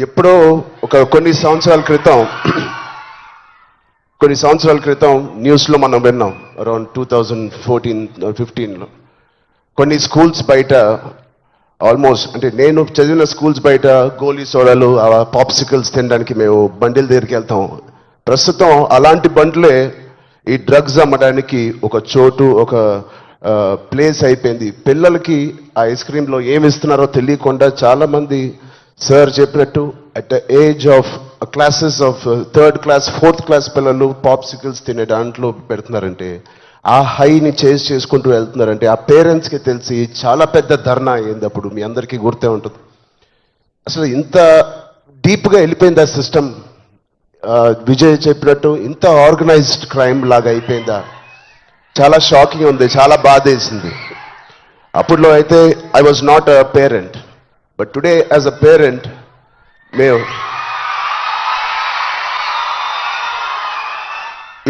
ఎప్పుడో కొన్ని సంవత్సరాల క్రితం న్యూస్లో మనం విన్నాం. అరౌండ్ 2014-15లో కొన్ని స్కూల్స్ బయట ఆల్మోస్ట్, అంటే నేను చదివిన స్కూల్స్ బయట గోలీ సోడాలు, పాప్సికల్స్ తినడానికి మేము బండిల దగ్గరికి వెళ్తాం. ప్రస్తుతం అలాంటి బండ్లే ఈ డ్రగ్స్ అమ్మడానికి ఒక చోటు, ఒక ప్లేస్ అయిపోయింది. పిల్లలకి ఆ ఐస్ క్రీమ్లో ఏమి ఇస్తున్నారో తెలియకుండా చాలామంది సార్ చెప్పినట్టు at the age of classes of 3rd class 4th class పిల్లలు పాప్సికల్స్ తినే దాంట్లో పెడుతున్నారంటే, ఆ హైని చేసుకుంటూ వెళ్తున్నారంటే ఆ పేరెంట్స్కి తెలిసి చాలా పెద్ద ధర్నా అయింది. అప్పుడు మీ అందరికీ గుర్తే ఉంటుంది. అసలు ఇంత డీప్గా వెళ్ళిపోయింది ఆ సిస్టమ్. విజయ్ చెప్పినట్టు ఇంత ఆర్గనైజ్డ్ క్రైమ్ లాగా అయిపోయిందా? చాలా షాకింగ్ ఉంది, చాలా బాధ వేసింది. అప్పుడులో అయితే I was not a parent, but today as a parent మేము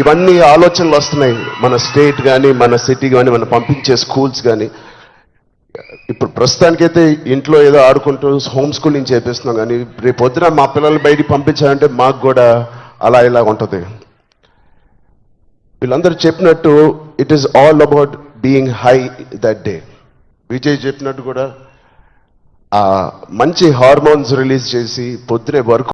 ఇవన్నీ ఆలోచనలు వస్తున్నాయి. మన స్టేట్ కానీ, మన సిటీ కానీ, మనం పంపించే స్కూల్స్ కానీ. ఇప్పుడు ప్రస్తుతానికైతే ఇంట్లో ఏదో ఆడుకుంటూ హోమ్ స్కూలింగ్ చేపిస్తున్నాం, కానీ రేపు పొద్దున మా పిల్లల్ని బయటికి పంపించాలంటే మాకు కూడా అలా ఇలా ఉంటుంది. వీళ్ళందరూ చెప్పినట్టు it is all about being high that day. Vijay చెప్పినట్టు కూడా మంచి హార్మోన్స్ రిలీజ్ చేసి పొద్దునే వర్క్